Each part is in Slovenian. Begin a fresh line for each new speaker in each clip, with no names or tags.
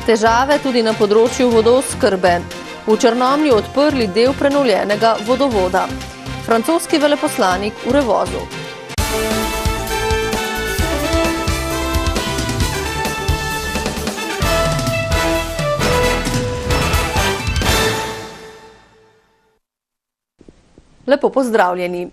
Težave tudi na področju vodooskrbe. V Črnomlju odprli del prenovljenega vodovoda. Francoski veleposlanik v Revozu. Lepo pozdravljeni.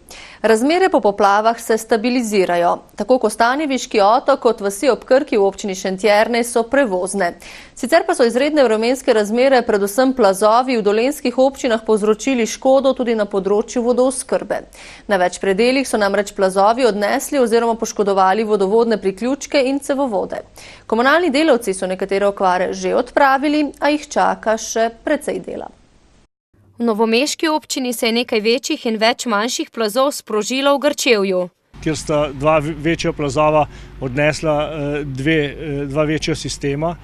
Razmere po poplavah se stabilizirajo. Tako Kostanjeviški otok kot vasi ob Krki v občini Šentjernej so prevozne. Sicer pa so izredne vremenske razmere, predvsem plazovi v dolenjskih občinah povzročili škodo tudi na področju vodooskrbe. Na več predelih so namreč plazovi odnesli oziroma poškodovali vodovodne priključke in cevovode. Komunalni delavci so nekatere okvare že odpravili, a jih čaka še precej dela.
V novomeški občini se je nekaj večjih in več manjših plazov sprožilo v Grčevju.
Kjer sta dva večja plazova odnesla dva večja sistema.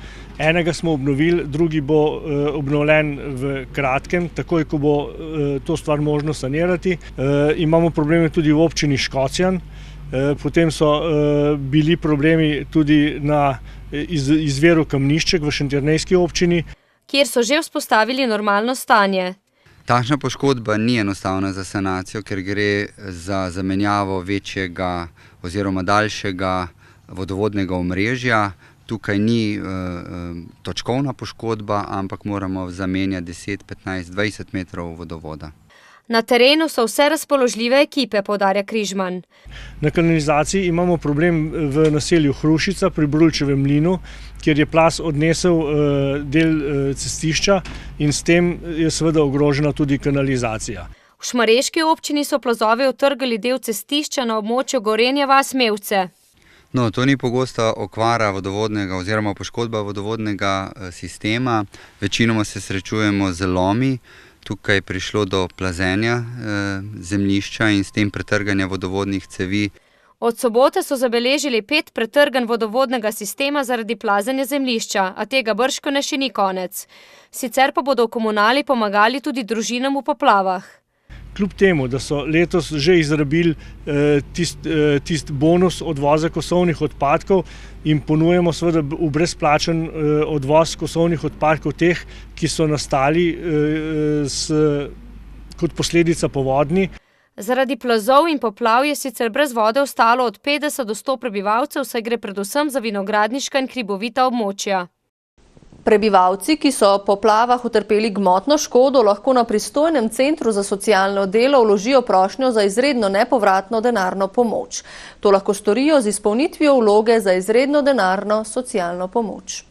Enega smo obnovili, drugi bo obnovljen v kratkem, takoj ko bo to stvar možno sanirati. Imamo probleme tudi v občini Škocjan, potem so bili problemi tudi na izviru Kamnišček v Šentjernejski občini,
kjer so že vzpostavili normalno stanje.
Takšna poškodba ni enostavna za sanacijo, ker gre za zamenjavo večjega oziroma daljšega vodovodnega omrežja. Tukaj ni točkovna poškodba, ampak moramo zamenjati 10, 15, 20 metrov vodovoda.
Na terenu so vse razpoložljive ekipe, poudarja Križman.
Na kanalizaciji imamo problem v naselju Hrušica pri Brulčevem mlinu, kjer je plaz odnesel del cestišča in s tem je seveda ogrožena tudi kanalizacija.
V šmareški občini so plazovi utrgali del cestišča na območju Gorenja vas Mevce.
No, to ni pogosta okvara vodovodnega oziroma poškodba vodovodnega sistema. Večinoma se srečujemo z lomi. Tukaj je prišlo do plazenja zemljišča in s tem pretrganja vodovodnih cevi.
Od sobote so zabeležili 5 pretrganj vodovodnega sistema zaradi plazenja zemljišča, a tega bržkone še ni konec. Sicer pa bodo v komunali pomagali tudi družinam v poplavah.
Kljub temu, da so letos že izrabili tisti bonus odvoza kosovnih odpadkov in ponujemo seveda v brezplačen odvoz kosovnih odpadkov teh, ki so nastali kot posledica povodnji.
Zaradi plazov in poplav je sicer brez vode ostalo od 50 do 100 prebivalcev, saj gre predvsem za vinogradniška in hribovita območja.
Prebivalci, ki so po poplavah utrpeli gmotno škodo, lahko na pristojnem centru za socialno delo vložijo prošnjo za izredno nepovratno denarno pomoč. To lahko storijo z izpolnitvijo vloge za izredno denarno socialno pomoč.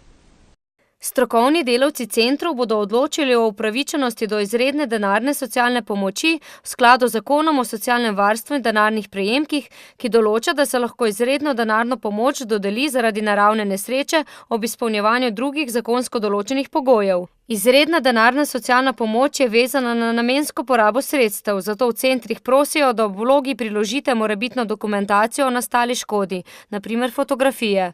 Strokovni delavci centrov bodo odločili o upravičenosti do izredne denarne socialne pomoči v skladu z zakonom o socialnem varstvu in denarnih prejemkih, ki določa, da se lahko izredno denarno pomoč dodeli zaradi naravne nesreče ob izpolnjevanju drugih zakonsko določenih pogojev. Izredna denarna socialna pomoč je vezana na namensko porabo sredstev, zato v centrih prosijo, da ob vlogi priložite morebitno dokumentacijo o nastali škodi, na primer fotografije.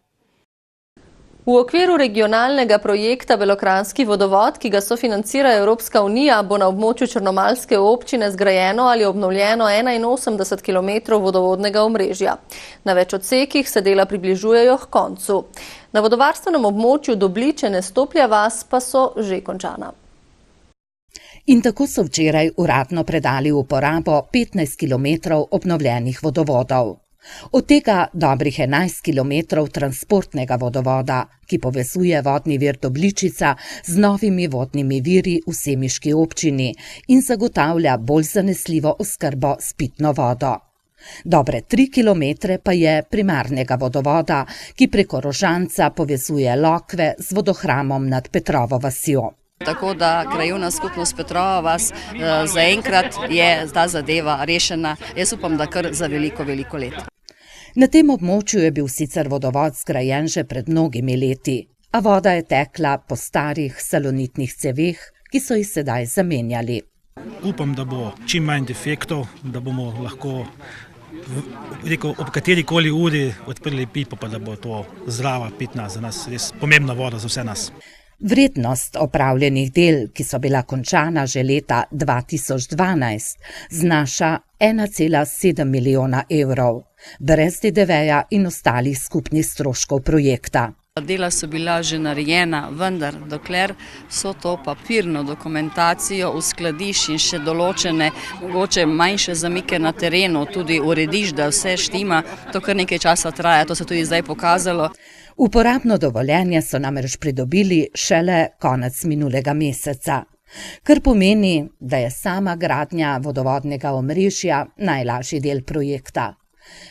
V okviru regionalnega projekta Belokranjski vodovod, ki ga sofinancira Evropska unija, bo na območju Črnomaljske občine zgrajeno ali obnovljeno 81 km vodovodnega omrežja. Na več odsekih se dela približujejo k koncu. Na vodovarstvenem območju Dobličene-Stoplja vas pa so že končana.
In tako so včeraj uradno predali v uporabo 15 km obnovljenih vodovodov. Od tega dobrih 11 km transportnega vodovoda, ki povezuje vodni vir Dobličica z novimi vodnimi viri v semiški občini in zagotavlja bolj zanesljivo oskrbo s pitno vodo. Dobre 3 km pa je primarnega vodovoda, ki preko Rožanca povezuje Lokve z vodohramom nad Petrovo vasjo.
Tako da krajevna skupnost Petrova vas zaenkrat je ta zadeva rešena. Jaz upam, da kar za veliko let.
Na tem območju je bil sicer vodovod zgrajen že pred mnogimi leti, a voda je tekla po starih salonitnih ceveh, ki so jih sedaj zamenjali.
Upam, da bo čim manj defektov, da bomo lahko ob katerikoli uri odprli pipo, pa da bo to zdrava pitna za nas, res pomembna voda za vse nas.
Vrednost opravljenih del, ki so bila končana že leta 2012, znaša 1,7 milijona evrov. brez DDV-ja in ostalih skupnih stroškov projekta.
Dela so bila že narejena, vendar dokler so to papirno dokumentacijo uskladiš in še določene, mogoče manjše zamike na terenu tudi urediš, da vse štima, to kar nekaj časa traja, to se tudi zdaj pokazalo.
Uporabno dovoljenje so namreč pridobili šele konec minulega meseca, kar pomeni, da je sama gradnja vodovodnega omrežja najlažji del projekta.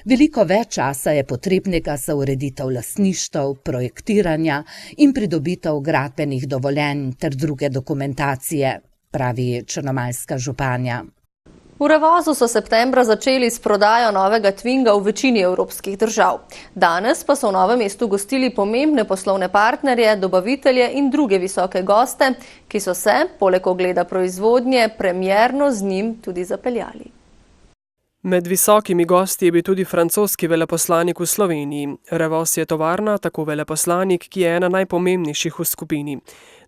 Veliko več časa je potrebnega za ureditev lastništev, projektiranja in pridobitev gradbenih dovoljenj ter druge dokumentacije, pravi črnomaljska županja.
V Revozu so septembra začeli s prodajo novega Twinga v večini evropskih držav. Danes pa so v Novem mestu gostili pomembne poslovne partnerje, dobavitelje in druge visoke goste, ki so se, poleg ogleda proizvodnje, premierno z njim tudi zapeljali.
Med visokimi gosti je bil tudi francoski veleposlanik v Sloveniji. Revoz je tovarna, tako veleposlanik, ki je ena najpomembnejših v skupini.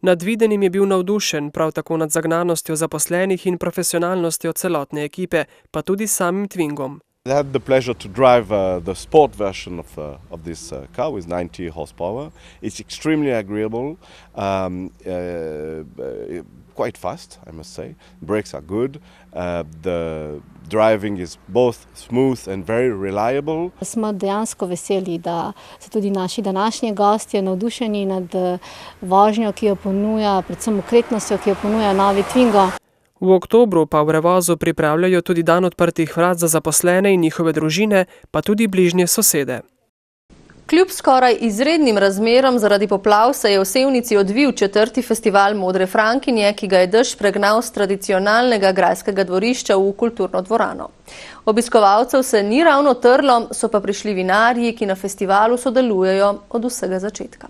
Nad videnim je bil navdušen, prav tako nad zagnanostjo zaposlenih in profesionalnostjo celotne ekipe, pa tudi samim Twingom.
I had the pleasure to drive the sport version of this car with 90 horsepower. It's extremely agreeable, quite fast, I must say. Brakes are good. The driving is both smooth and very reliable.
Smo dejansko veseli, da so tudi naši današnji gostje navdušeni nad vožnjo, ki jo ponuja, predvsem okretnostjo, ki jo ponuja novi Twingo.
V oktobru pa v Revozu pripravljajo tudi dan odprtih vrat za zaposlene in njihove družine, pa tudi bližnje sosede.
Kljub skoraj izrednim razmeram zaradi poplav se je v Sevnici odvil 4. festival Modre Frankinje, ki ga je dež pregnal z tradicionalnega grajskega dvorišča v kulturno dvorano. Obiskovalcev se ni ravno trlo, so pa prišli vinarji, ki na festivalu sodelujejo od vsega začetka.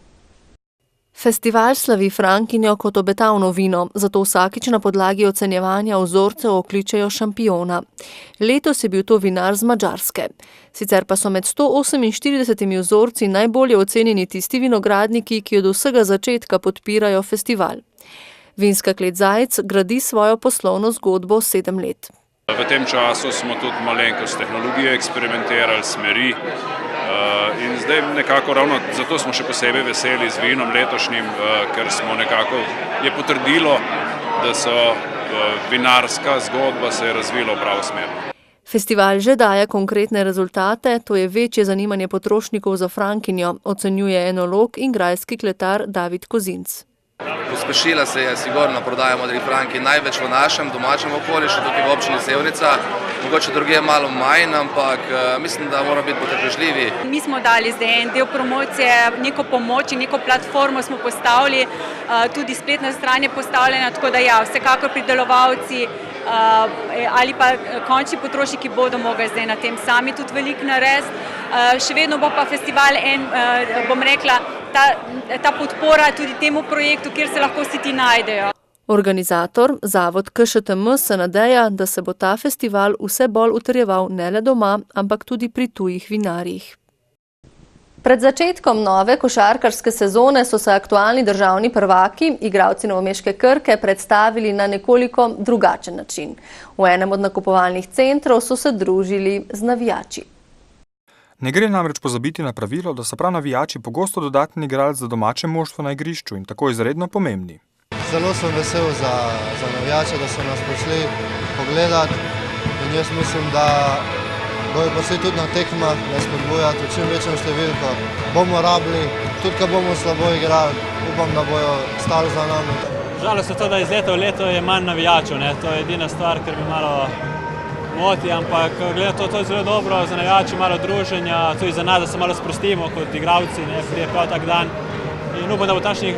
Festival slavi Frankinjo kot obetavno vino, zato vsakič na podlagi ocenjevanja vzorcev okličejo šampiona. Letos je bil to vinar z Madžarske. Sicer pa so med 148 vzorci najbolje ocenjeni tisti vinogradniki, ki od vsega začetka podpirajo festival. Vinska klet Zajec gradi svojo poslovno zgodbo 7 let.
V tem času smo tudi malenkost s tehnologijo eksperimentirali, smeri. In zdaj nekako ravno zato smo še posebej veseli z vinom letošnjim, ker smo nekako je potrdilo, da so vinarska zgodba se je razvila v pravo smer.
Festival že daje konkretne rezultate, to je večje zanimanje potrošnikov za Frankinjo, ocenjuje enolog in grajski kletar David Kozinc.
Pospešila se je sigurno prodaja Modrih Frankinj največ v našem domačem okolju, še tukaj v občini Sevnica. Mogoče drugje malo manj, ampak mislim, da moramo biti potrpežljivi.
Mi smo dali zdaj en del promocije, neko pomoč in neko platformo smo postavili, tudi spletna stran je postavljena, tako da ja, vsekakor pridelovalci ali pa končni potrošniki bodo mogli zdaj na tem sami tudi veliko narediti. Še vedno bo pa festival bom rekla, ta podpora tudi temu projektu, kjer se lahko vsi ti najdejo.
Organizator, zavod KŠTM, se nadeja, da se bo ta festival vse bolj utrjeval ne le doma, ampak tudi pri tujih vinarjih. Pred začetkom nove košarkarske sezone so se aktualni državni prvaki, igralci novomeške Krke, predstavili na nekoliko drugačen način. V enem od nakupovalnih centrov so se družili z navijači.
Ne gre namreč pozabiti na pravilo, da so prav navijači pogosto dodatni igralci za domače moštvo na igrišču in tako izredno pomembni.
Zelo sem vesel za navijače, da so nas prišli pogledati in jaz mislim, da bojo prišli tudi na tekmah, da spodbujati v čim večjem številko. Bomo rabili, tudi ko bomo slabo igrali, upam, da bojo stali za nami.
Žalost je to, da iz leta v leto je manj navijačev, to je edina stvar, ker mi malo moti, ampak glede to je zelo dobro za navijače, malo druženja, tudi za nas, da se malo sprostimo kot igralci, prije prav tak dan. In upam, da bo takšnih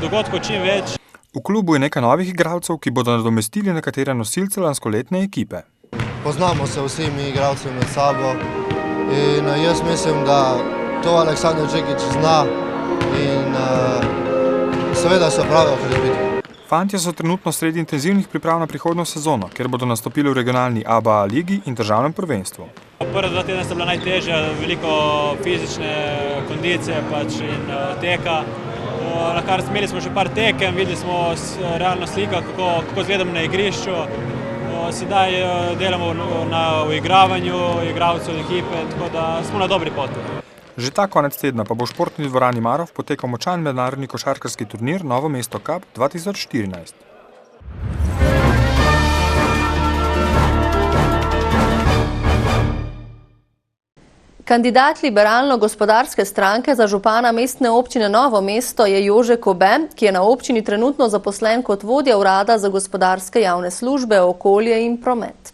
dogodkov čim več.
V klubu je nekaj novih igralcev, ki bodo nadomestili nekatere nosilce lanskoletne ekipe.
Poznamo se vsi mi igralci med sabo in jaz mislim, da to Aleksandar Džikić zna in seveda se pravijo okrepiti.
Fantje so trenutno sredi intenzivnih priprav na prihodnjo sezono, ker bodo nastopili v regionalni ABA ligi in državnem prvenstvu.
Prva 2 tedna sta bila najtežja, veliko fizične kondicije in teka. Na kar imeli smo še par tekem, videli smo realno sliko, kako izgledamo na igrišču. Sedaj delamo na uigravanju igralcev ekipe, tako da smo na dobri poti.
Že ta konec tedna pa bo v športni dvorani Marof potekal močan mednarodni košarkarski turnir Novo mesto Cup 2014.
Kandidat liberalno-gospodarske stranke za župana mestne občine Novo mesto je Jože Kobe, ki je na občini trenutno zaposlen kot vodja urada za gospodarske javne službe, okolje in promet.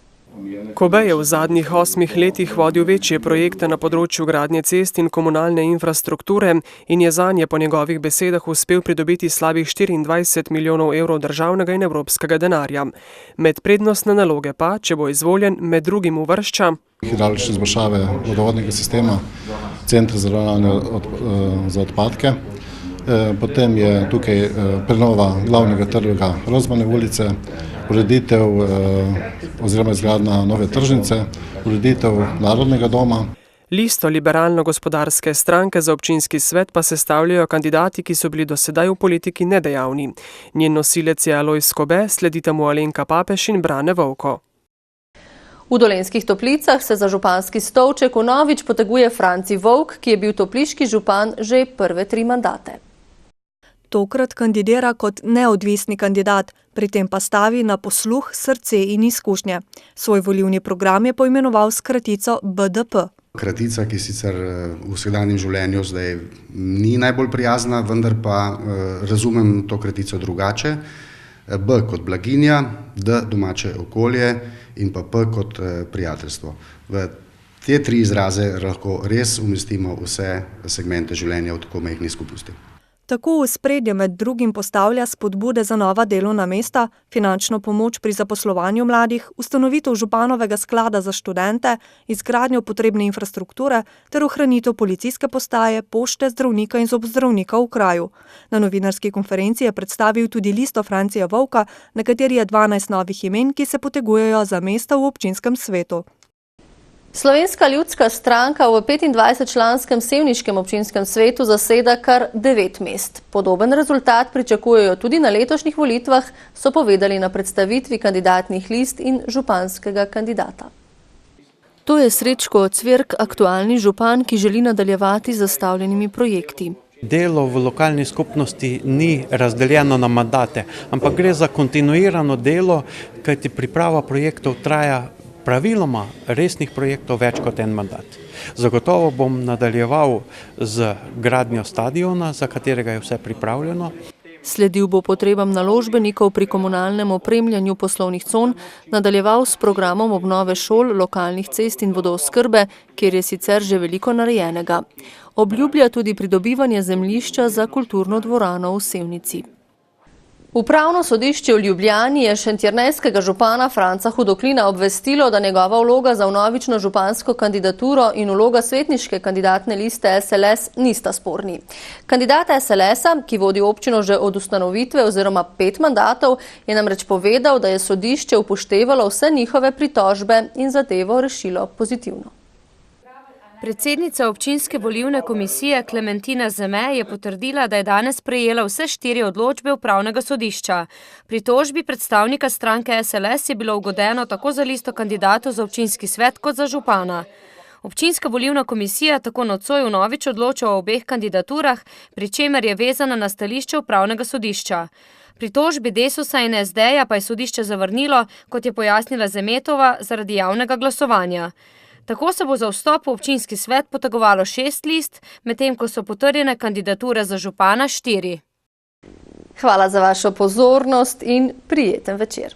Kobe je v zadnjih 8 letih vodil večje projekte na področju gradnje cest in komunalne infrastrukture in je zanje po njegovih besedah uspel pridobiti slabih 24 milijonov evrov državnega in evropskega denarja. Med prednostne naloge pa, če bo izvoljen, med drugim uvršča
hidravlične izboljšave vodovodnega sistema, centra za ravnanje za odpadke. Potem je tukaj prenova glavnega trga Rozmane ulice, ureditev oziroma izgradnja nove tržnice, ureditev Narodnega doma.
Listo liberalno-gospodarske stranke za občinski svet pa sestavljajo kandidati, ki so bili do sedaj v politiki nedejavni. Njen nosilec je Alojz Kobe, sledita mu Alenka Papeš in Brane Vovko.
V Dolenjskih Toplicah se za županski stolček vnovič poteguje Franci Vovk, ki je bil topliški župan že prve 3 mandate.
Tokrat kandidira kot neodvisni kandidat, pri tem pa stavi na posluh, srce in izkušnje. Svoj volilni program je poimenoval s kratico BDP.
Kratica, ki sicer v vsakdanjem življenju zdaj ni najbolj prijazna, vendar pa razumem to kratico drugače. B kot blaginja, D domače okolje in pa P kot prijateljstvo. V te 3 izraze lahko res umestimo vse segmente življenja v tako majhni skupnosti.
Tako v spredje med drugim postavlja spodbude za nova delovna mesta, finančno pomoč pri zaposlovanju mladih, ustanovitev županovega sklada za študente, izgradnjo potrebne infrastrukture ter ohranitev policijske postaje, pošte, zdravnika in zobozdravnika v kraju. Na novinarski konferenci je predstavil tudi listo Francija Vovka, na kateri je 12 novih imen, ki se potegujejo za mesta v občinskem svetu.
Slovenska ljudska stranka v 25-članskem sevniškem občinskem svetu zaseda kar 9 mest. Podoben rezultat pričakujejo tudi na letošnjih volitvah, so povedali na predstavitvi kandidatnih list in županskega kandidata. To je Srečko Cvirk, aktualni župan, ki želi nadaljevati z zastavljenimi projekti.
Delo v lokalni skupnosti ni razdeljeno na mandate, ampak gre za kontinuirano delo, kajti priprava projektov traja praviloma resnih projektov več kot 1 mandat. Zagotovo bom nadaljeval z gradnjo stadiona, za katerega je vse pripravljeno.
Sledil bo potrebam naložbenikov pri komunalnem opremljanju poslovnih con, nadaljeval s programom obnove šol, lokalnih cest in vodooskrbe, kjer je sicer že veliko narejenega. Obljublja tudi pridobivanje zemljišča za kulturno dvorano v Sevnici. Upravno sodišče v Ljubljani je šentjernejskega župana Franca Hudoklina obvestilo, da njegova vloga za vnovično župansko kandidaturo in vloga svetniške kandidatne liste SLS nista sporni. Kandidat SLS-a, ki vodi občino že od ustanovitve oziroma 5 mandatov, je namreč povedal, da je sodišče upoštevalo vse njihove pritožbe in zadevo rešilo pozitivno.
Predsednica občinske volilne komisije Klementina Zeme je potrdila, da je danes prejela vse 4 odločbe upravnega sodišča. Pritožbi predstavnika stranke SLS je bilo ugodeno tako za listo kandidatov za občinski svet kot za župana. Občinska volilna komisija tako nocoj vnovič odloča o obeh kandidaturah, pri čemer je vezana na stališče upravnega sodišča. Pritožbi Desusa in SD-ja pa je sodišče zavrnilo, kot je pojasnila Zemetova, zaradi javnega glasovanja. Tako se bo za vstop v občinski svet potegovalo 6 list, medtem ko so potrjene kandidature za župana 4.
Hvala za vašo pozornost in prijeten večer.